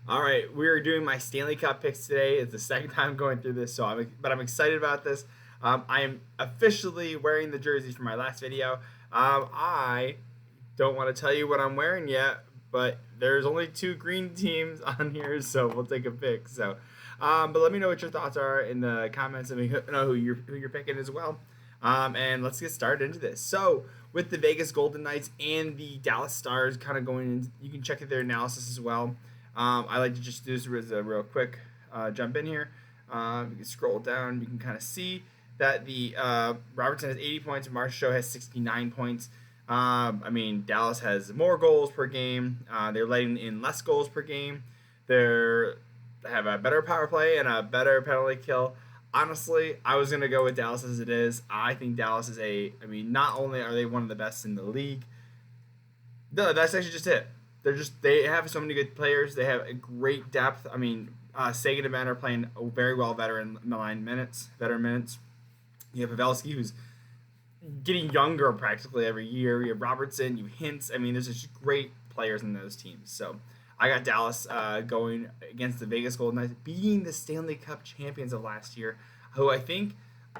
All right, we are doing my Stanley Cup picks today. It's the second time going through this, I'm excited about this. I am officially wearing the jersey from my last video. I don't want to tell you what I'm wearing yet, but there's only two green teams on here, so we'll take a pick. But let me know what your thoughts are in the comments, and let me know who you're picking as well. And let's get started into this. So with the Vegas Golden Knights and the Dallas Stars kind of going in, you can check their analysis as well. I like to just do this as a real quick jump in here. You can scroll down. You can kind of see that the Robertson has 80 points. Marchessault has 69 points. Dallas has more goals per game. They're letting in less goals per game. They have a better power play and a better penalty kill. Honestly, I was going to go with Dallas as it is. I think Dallas is not only are they one of the best in the league, no, that's actually just it. They have so many good players. They have a great depth. Sagan and Ben are playing very well, veteran minutes. You have Pavelski, who's getting younger practically every year. You have Robertson, you have Hintz. There's just great players in those teams. So I got Dallas going against the Vegas Golden Knights, beating the Stanley Cup champions of last year, who I think,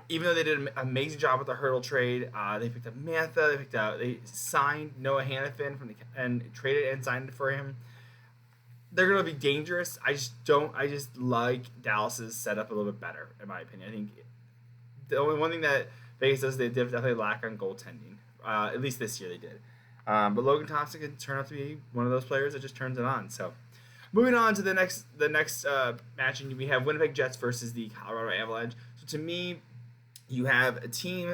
even though they did an amazing job with the Hurdle trade, they picked up Mantha, they signed Noah Hannafin and traded and signed for him. They're going to be dangerous. I just like Dallas's setup a little bit better, in my opinion. I think the only one thing that Vegas does, they definitely lack on goaltending. At least this year they did. But Logan Thompson could turn out to be one of those players that just turns it on. So, moving on to the next match, and we have Winnipeg Jets versus the Colorado Avalanche. So to me, you have a team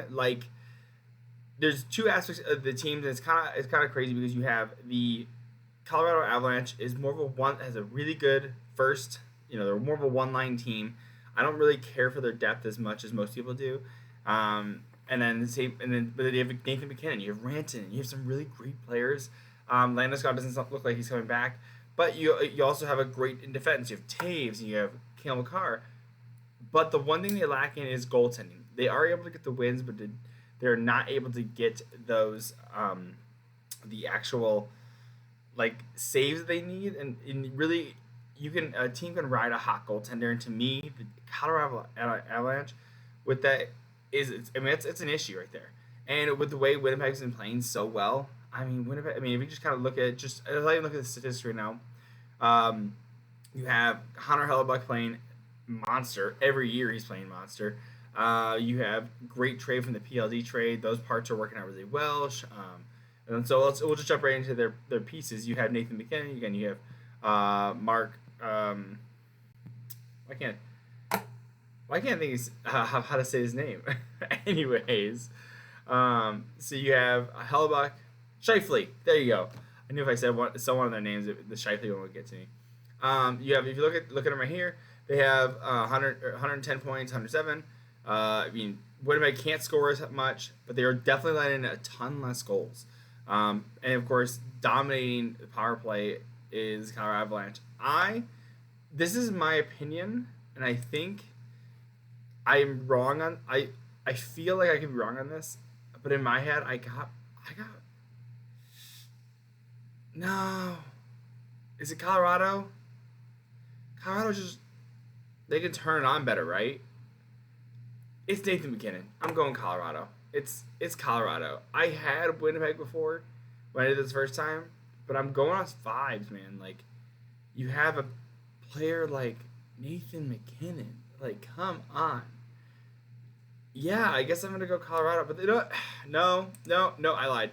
there's two aspects of the team that's kind of crazy, because you have the Colorado Avalanche has a really good first, they're more of a one-line team. I don't really care for their depth as much as most people do. But you have Nathan McKinnon, you have Rantanen, you have some really great players. Landeskog doesn't look like he's coming back, but you also have a great in defense. You have Taves and you have Cale Makar. But the one thing they lack in is goaltending. They are able to get the wins, but they're not able to get those the actual saves they need. And really, a team can ride a hot goaltender. And to me, the Colorado Avalanche with that it's an issue right there. And with the way Winnipeg's been playing so well, Winnipeg. If you just kind of look at the statistics right now, you have Connor Hellebuck playing monster every year. He's playing monster. You have great trade from the PLD trade. Those parts are working out really well. And so we'll just jump right into their pieces. You have Nathan McKinnon. Again, you have Mark. Why can't I think how to say his name? Anyways, so you have Hellebuck, Scheifele. There you go. I knew if I said one of their names, the Scheifele one would get to me. You have, if you look at them right here, they have 110 points, 107. Winnipeg can't score as much, but they are definitely letting in a ton less goals. And of course, dominating the power play is Colorado Avalanche. This is my opinion, and I think I'm wrong on. I feel like I could be wrong on this, but in my head, I got. No, is it Colorado? Colorado they can turn it on better, right? It's Nathan McKinnon. I'm going Colorado. It's Colorado. I had Winnipeg before when I did this first time, but I'm going off vibes, man. You have a player like Nathan McKinnon. Come on. Yeah, I guess I'm going to go Colorado, but they don't. No, I lied.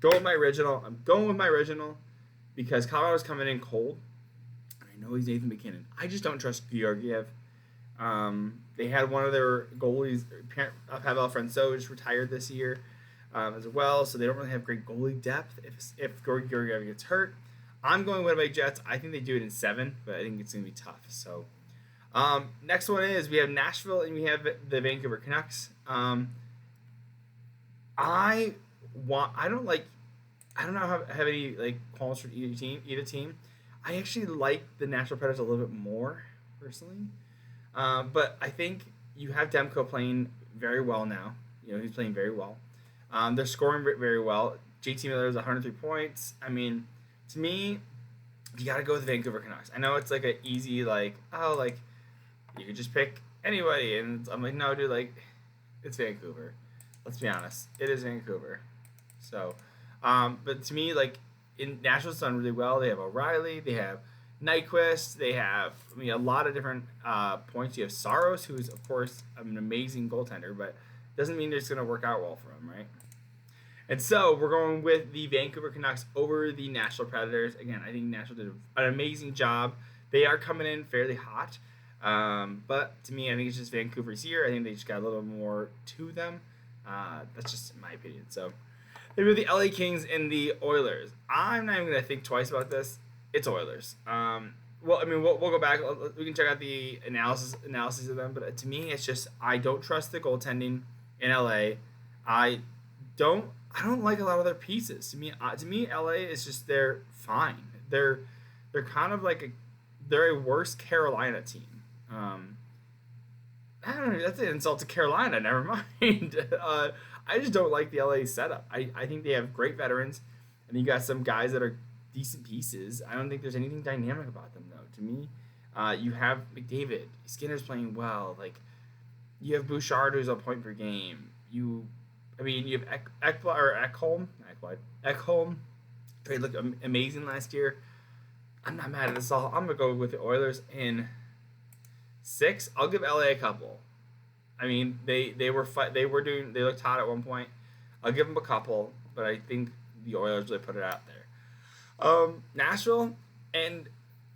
Go with my original. I'm going with my original because Colorado's coming in cold. I know he's Nathan McKinnon. I just don't trust Georgiev. They had one of their goalies, Pavel Francouz, just retired this year as well, so they don't really have great goalie depth if Georgiev gets hurt. I'm going with my Jets. I think they do it in 7, but I think it's going to be tough. So next one is we have Nashville and we have the Vancouver Canucks. I don't have any qualms for either team. I actually like the Nashville Predators a little bit more personally. But I think you have Demko playing very well now. He's playing very well. They're scoring very well. JT Miller is 103 points. To me, you got to go with the Vancouver Canucks. I know it's like an easy, like, oh, like, you could just pick anybody. And I'm like, no, dude, like, it's Vancouver. Let's be honest. It is Vancouver. So, but to me, like, Nashville's done really well. They have O'Reilly. They have Nyquist. They have, a lot of different points. You have Saros, who's, of course, an amazing goaltender, but doesn't mean it's going to work out well for him, right? And so we're going with the Vancouver Canucks over the Nashville Predators. Again, I think Nashville did an amazing job. They are coming in fairly hot. But to me, I think it's just Vancouver's year. I think they just got a little more to them. That's just my opinion. So maybe the LA Kings and the Oilers. I'm not even going to think twice about this. It's Oilers. We'll go back. We can check out the analysis of them. But to me, it's just I don't trust the goaltending in LA. I don't like a lot of their pieces. To me, LA is just they're fine. They're kind of like they're a worse Carolina team. I don't know. That's an insult to Carolina. Never mind. I just don't like the LA setup. I think they have great veterans, and you got some guys that are decent pieces. I don't think there's anything dynamic about them though. To me, you have McDavid. Skinner's playing well. Like you have Bouchard, who's a point per game. You have Ekholm. They looked amazing last year. I'm not mad at this all. I'm gonna go with the Oilers in 6. I'll give LA a couple. They looked hot at one point. I'll give them a couple, but I think the Oilers really put it out there. Nashville and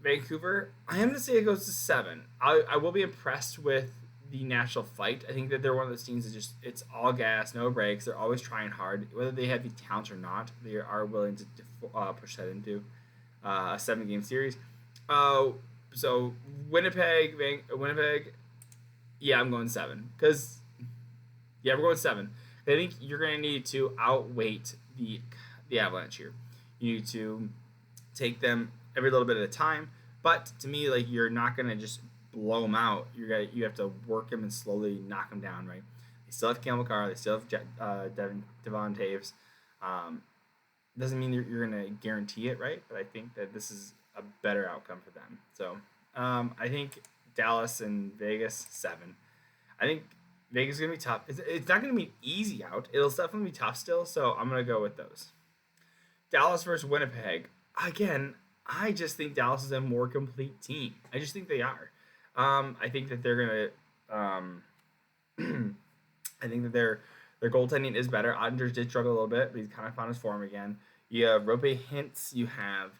Vancouver. I am gonna say it goes to 7. I will be impressed with the Nashville fight. I think that they're one of those teams that it's all gas, no breaks. They're always trying hard, whether they have the talent or not. They are willing to push that into a 7-game series. So Winnipeg. Yeah, I'm going 7 because we're going 7. I think you're going to need to outweight the Avalanche here. You need to take them every little bit at a time. But to me, like you're not going to just blow them out. You have to work them and slowly knock them down, right? They still have Cale Makar. They still have Devon Taves. Doesn't mean you're going to guarantee it, right? But I think that this is a better outcome for them. So I think Dallas and Vegas 7. I think Vegas is going to be tough. It's not going to be an easy out. It'll definitely be tough still. So I'm going to go with those. Dallas versus Winnipeg. Again, I just think Dallas is a more complete team. I just think they are. I think that they're gonna. I think that their goaltending is better. Anders did struggle a little bit, but he's kind of found his form again. You have Rope Hintz. You have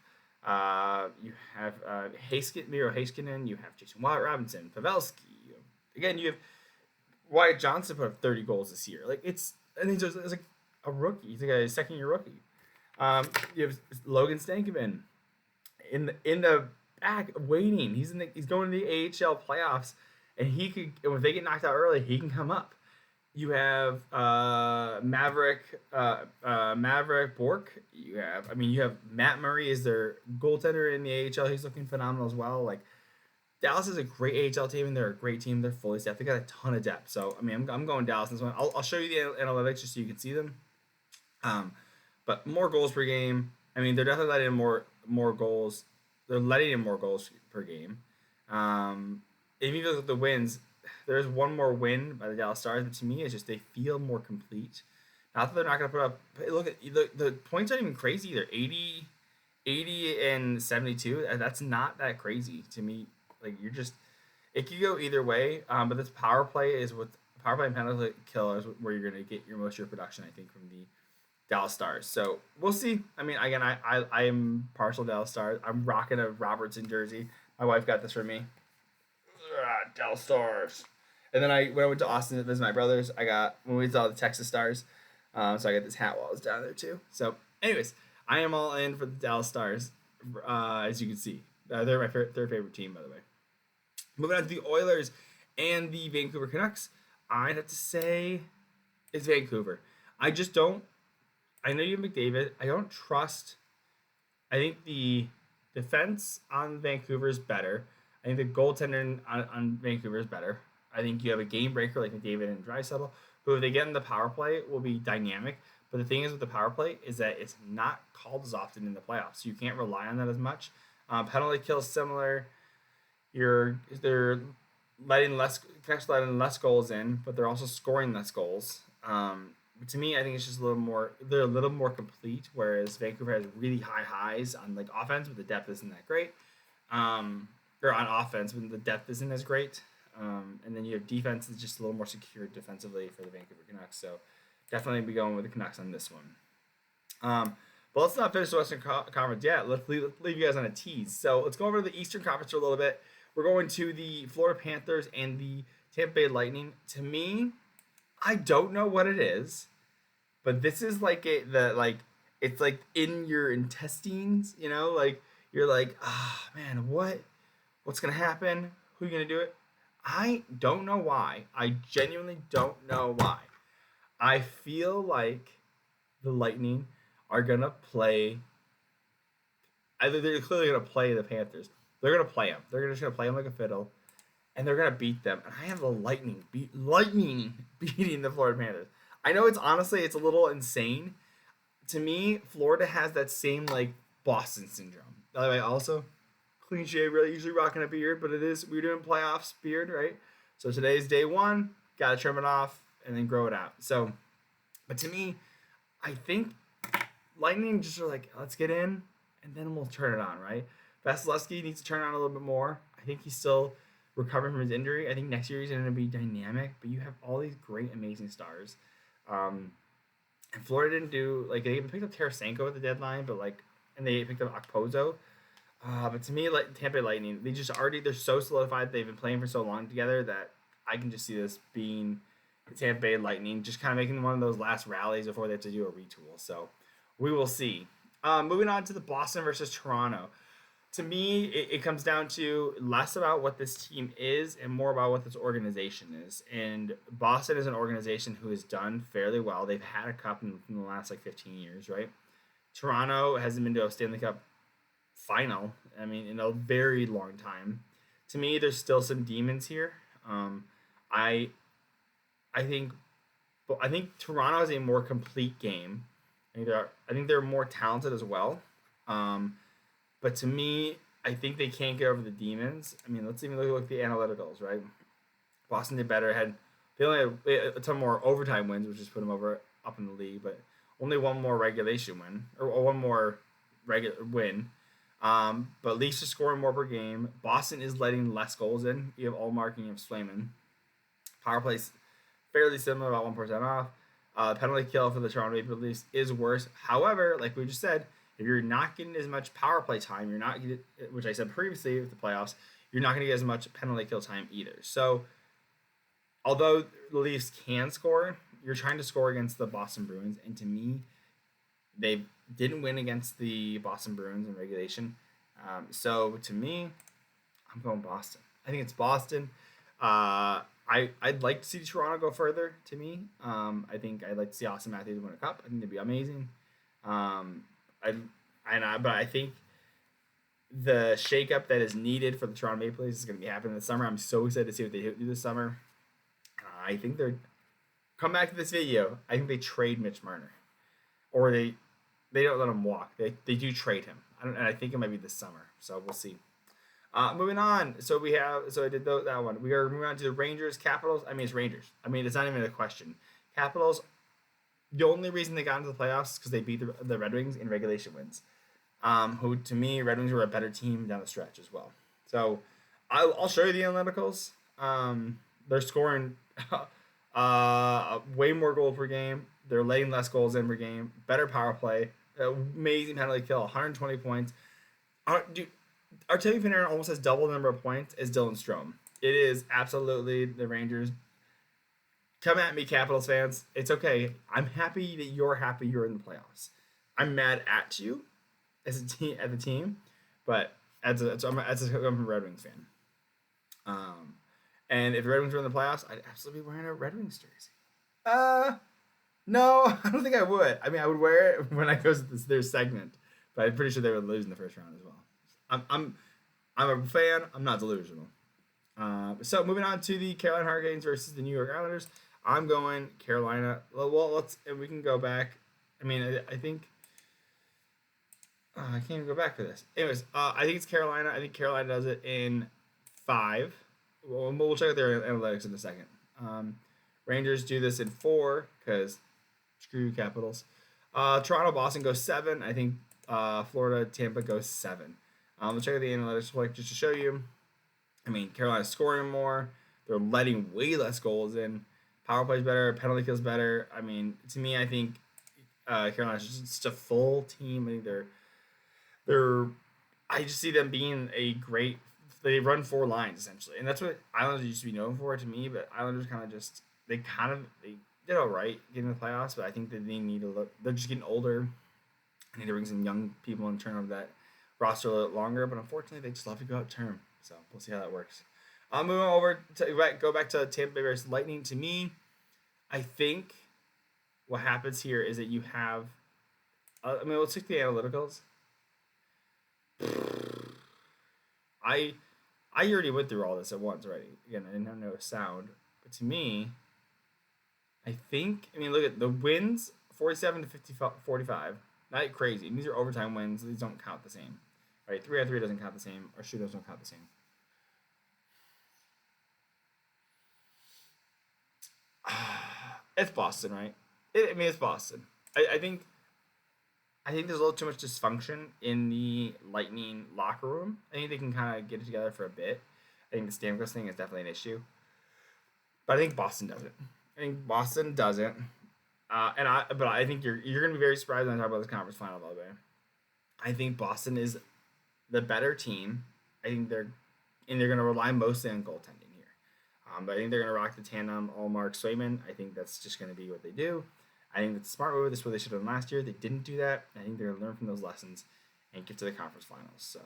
Miro Heiskanen. You have Jason Robinson, Pavelski. You have Wyatt Johnson put up 30 goals this year. Like it's like a rookie. He's like a second-year rookie. You have Logan Stankoven in the back waiting. He's going to the AHL playoffs, and if they get knocked out early, he can come up. You have Maverick Bork. You have Matt Murray is their goaltender in the AHL. He's looking phenomenal as well. Like Dallas is a great AHL team, and they're a great team. They're fully staffed. They got a ton of depth. So I'm going Dallas in this one. I'll show you the analytics just so you can see them. But more goals per game. They're definitely letting in more goals. They're letting in more goals per game. If you look at the wins, there's one more win by the Dallas Stars, but to me, it's just they feel more complete. Not that they're not going to put up. Look, the points aren't even crazy either. 80 and 72. That's not that crazy to me. Like it could go either way. But this power play and penalty kill is where you're going to get most of your production. I think from the Dallas Stars. So we'll see. Again, I am partial Dallas Stars. I'm rocking a Robertson jersey. My wife got this for me. Dallas Stars. And then when I went to Austin to visit my brothers, when we saw the Texas Stars. So I got this hat while I was down there too. So anyways, I am all in for the Dallas Stars, as you can see. They're my third favorite team, by the way. Moving on to the Oilers and the Vancouver Canucks, I'd have to say it's Vancouver. I just don't. I know you have McDavid. I don't trust. I think the defense on Vancouver is better. I think the goaltender on Vancouver is better. I think you have a game breaker like McDavid and Draisaitl, who if they get in the power play will be dynamic. But the thing is with the power play is that it's not called as often in the playoffs. So you can't rely on that as much. Penalty kill similar. They're letting less goals in, but they're also scoring less goals. But to me, I think it's just a little more. They're a little more complete, whereas Vancouver has really high highs on like offense, but the depth isn't that great. Or on offense, but the depth isn't as great. And then you have defense is just a little more secure defensively for the Vancouver Canucks. So definitely be going with the Canucks on this one. But let's not finish the Western Conference yet. Let's leave you guys on a tease. So let's go over to the Eastern Conference for a little bit. We're going to the Florida Panthers and the Tampa Bay Lightning. To me, I don't know what it is, but this is like it's like in your intestines, you know, like you're like, man, what's gonna happen? Who are you gonna do it? I don't know why. I genuinely don't know why. I feel like the Lightning are gonna play. Either they're clearly gonna play the Panthers. They're gonna play them. They're just gonna play them like a fiddle, and they're gonna beat them. And I have the Lightning beating the Florida Panthers. I know it's a little insane. To me, Florida has that same like Boston syndrome. By the way, also clean shave, really usually rocking a beard, but we're doing playoffs beard, right? So today's day one. Gotta trim it off and then grow it out. So, but to me, I think Lightning just are like, let's get in, and then we'll turn it on, right? Vasilevsky needs to turn on a little bit more. I think he's still recovering from his injury. I think next year he's going to be dynamic, but you have all these great, amazing stars. And Florida didn't do, like, they even picked up Tarasenko at the deadline, but, like, and they picked up Okposo. But to me, like, Tampa Bay Lightning, they're so solidified. They've been playing for so long together that I can just see this being the Tampa Bay Lightning, just kind of making one of those last rallies before they have to do a retool. So we will see. Moving on to the Boston versus Toronto. To me, it comes down to less about what this team is and more about what this organization is. And Boston is an organization who has done fairly well. They've had a cup in the last, 15 years, right? Toronto hasn't been to a Stanley Cup final, in a very long time. To me, there's still some demons here. I think Toronto has a more complete game. I think they're more talented as well. But to me, I think they can't get over the demons. Let's even look at the analyticals, right? Boston did better. They only had a ton more overtime wins, which just put them up in the league, but only one more regulation win or one more regular win. But Leafs are scoring more per game. Boston is letting less goals in. You have Allmark and you have Swayman. Power play's fairly similar, about 1% off. Penalty kill for the Toronto Maple Leafs is worse. However, like we just said, if you're not getting as much power play time, you're not getting, which I said previously with the playoffs, you're not going to get as much penalty kill time either. So, although the Leafs can score, you're trying to score against the Boston Bruins, and to me, they didn't win against the Boston Bruins in regulation. So to me, I'm going Boston. I think it's Boston. I'd like to see Toronto go further. To me, I think I'd like to see Austin Matthews win a cup. I think that'd be amazing. But I think the shakeup that is needed for the Toronto Maple Leafs is going to be happening this summer. I'm so excited to see what they do this summer. I think come back to this video. I think they trade Mitch Marner, or they don't let him walk. They do trade him. And I think it might be this summer. So we'll see. Moving on. So I did that one. We are moving on to the Rangers, Capitals. It's Rangers. It's not even a question. Capitals. The only reason they got into the playoffs is because they beat the Red Wings in regulation wins. Who to me, Red Wings were a better team down the stretch as well. So I'll show you the analyticals. They're scoring way more goals per game. They're letting less goals in per game. Better power play. Amazing penalty kill. 120 points. Artemi Panarin almost has double the number of points as Dylan Strome. It is absolutely the Rangers. Come at me, Capitals fans. It's okay. I'm happy that you're happy you're in the playoffs. I'm mad at you as a team, at the team, but I'm a Red Wings fan. And if the Red Wings were in the playoffs, I'd absolutely be wearing a Red Wings jersey. No, I don't think I would. I would wear it when I go to their segment, but I'm pretty sure they would lose in the first round as well. I'm a fan. I'm not delusional. So moving on to the Carolina Hurricanes versus the New York Islanders. I'm going Carolina. Well, we can go back. I think I can't even go back for this. Anyways, I think it's Carolina. I think Carolina does it in 5. We'll check out their analytics in a second. Um, Rangers do this in 4 because screw you, Capitals. Toronto, Boston goes 7. I think Florida, Tampa goes 7. We'll check out the analytics quick just to show you. I mean, Carolina's scoring more. They're letting way less goals in. Power play's better. Penalty kills better. I mean, to me, I think Carolina's just a full team. I think they're. I just see them being a great. They run 4 lines essentially, and that's what Islanders used to be known for to me. But Islanders they did all right getting the playoffs, but I think that they need to look. They're just getting older. I need to bring some young people and turn over that roster a little longer. But unfortunately, they just love to go out term. So we'll see how that works. Moving over to go back to Tampa Bay versus Lightning. To me, I think what happens here is that you have. Let's take the analyticals. I I already went through all this at once already. Again, I didn't have no sound, but to me, look at the wins 47 to 50, 45. Not crazy. And these are overtime wins. These don't count the same. Right? 3 out of 3 doesn't count the same. Our shootouts don't count the same. It's Boston, right? It's Boston. I think there's a little too much dysfunction in the Lightning locker room. I think they can kind of get it together for a bit. I think the Stamkos thing is definitely an issue, but I think Boston doesn't. But I think you're gonna be very surprised when I talk about this conference final. By the way, I think Boston is the better team. I think they're gonna rely mostly on goaltending here. But I think they're gonna rock the tandem Allmark Swayman. I think that's just gonna be what they do. I think that's a smart move. This is what they should have done last year. They didn't do that. I think they're going to learn from those lessons and get to the conference finals. So,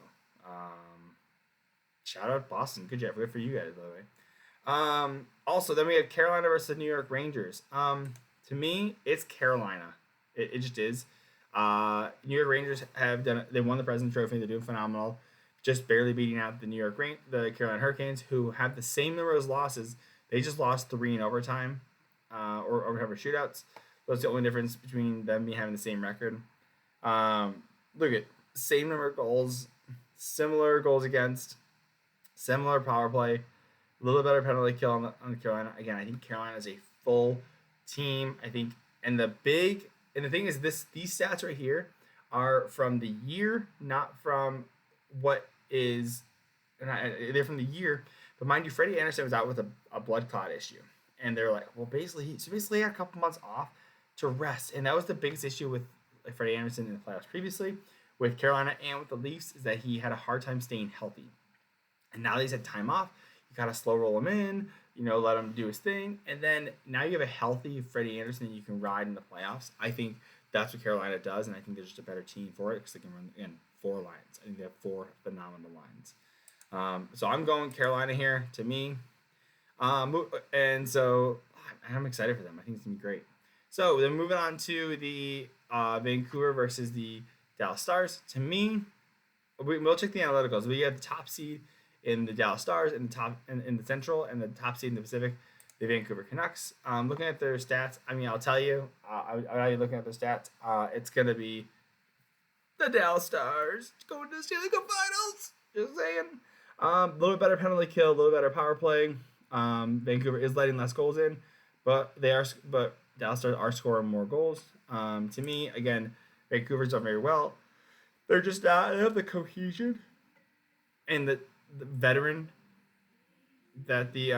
shout out Boston. Good job. Good for you guys, by the way. Also, then we have Carolina versus the New York Rangers. To me, it's Carolina. It just is. New York Rangers have done. They won the President's Trophy. They're doing phenomenal. Just barely beating out the Carolina Hurricanes, who have the same number of losses. They just lost 3 in overtime, or overtime or shootouts. That's the only difference between them having the same record. Look at same number of goals, similar goals against, similar power play, a little better penalty kill on Carolina. Again, I think Carolina is a full team. I think, and the thing is, these stats right here are from the year, not from what is. They're from the year, but mind you, Freddie Anderson was out with a blood clot issue, and they're like, well, basically he had a couple months off to rest, and that was the biggest issue with Freddie Anderson in the playoffs previously with Carolina and with the Leafs, is that he had a hard time staying healthy. And now that he's had time off, you gotta slow roll him in, let him do his thing, and then now you have a healthy Freddie Anderson that you can ride in the playoffs. I think that's what Carolina does, and I think they're just a better team for it because they can run in 4 lines. I think they have 4 phenomenal lines. So I'm going Carolina here. To me, and so I'm excited for them. I think it's gonna be great. So then moving on to the Vancouver versus the Dallas Stars. To me, we'll check the analyticals. We have the top seed in the Dallas Stars, in the Central, and the top seed in the Pacific, the Vancouver Canucks. Looking at their stats, I'll tell you, I'm looking at their stats. It's gonna be the Dallas Stars going to the Stanley Cup Finals. Just saying. A little bit better penalty kill, a little better power play. Vancouver is letting less goals in, but Dallas Stars are scoring more goals. To me, again, Vancouver's done very well. They're just not. They have the cohesion and the veteran that the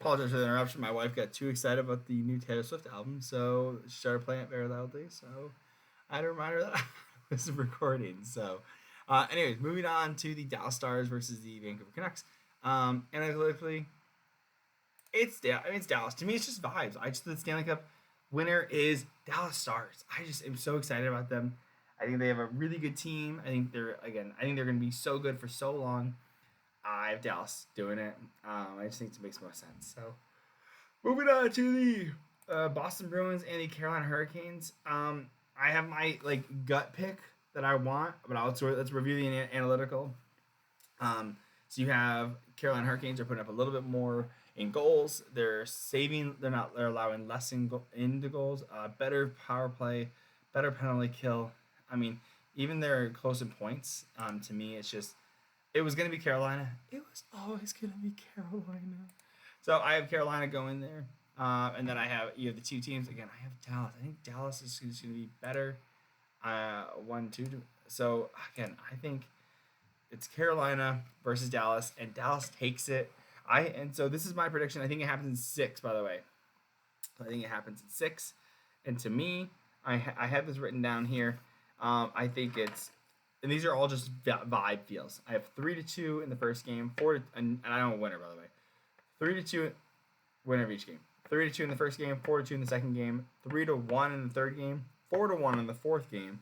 apologize for the interruption. My wife got too excited about the new Taylor Swift album, so she started playing it very loudly. So I had to remind her that I was recording. So, anyways, moving on to the Dallas Stars versus the Vancouver Canucks. Analytically, it's Dallas. To me, it's just vibes. The Stanley Cup winner is Dallas Stars. I just am so excited about them. I think they have a really good team. I think they're going to be so good for so long. I have Dallas doing it. I just think it makes more sense. So, moving on to the Boston Bruins and the Carolina Hurricanes. I have my gut pick that I want, but let's review the analytical. So you have Carolina Hurricanes are putting up a little bit more in goals. They're allowing less into goals. Better power play, better penalty kill. I mean, even they're close in points. To me, it's just it was gonna be Carolina. It was always gonna be Carolina. So I have Carolina going there, and then you have the two teams again. I have Dallas. I think Dallas is going to be better. 1-2. So again, I think it's Carolina versus Dallas, and Dallas takes it. So this is my prediction. I think it happens in 6. By the way, I think it happens in 6. And to me, I have this written down here. I think and these are all just vibe feels. I have 3-2 in the first game, and I don't winner by the way. 3-2 winner of each game. 3-2 in the first game, 4-2 in the second game, 3-1 in the third game, 4-1 in the fourth game,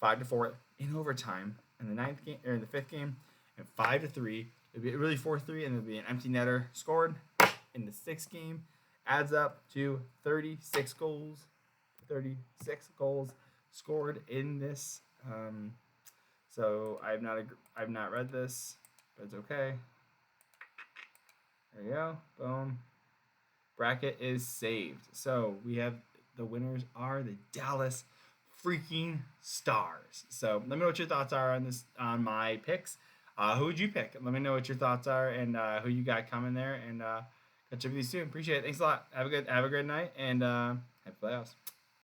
5-4 in overtime in the ninth game or in the fifth game, and 5-3. It'll be really 4-3, and there'll be an empty netter scored in the sixth game. Adds up to 36 goals. 36 goals scored in this. So I've not read this, but it's okay. There you go. Boom. Bracket is saved. So we have the winners are the Dallas freaking Stars. So let me know what your thoughts are on my picks. Who would you pick? Let me know what your thoughts are and who you got coming there. And catch up with you soon. Appreciate it. Thanks a lot. Have a good night and happy playoffs.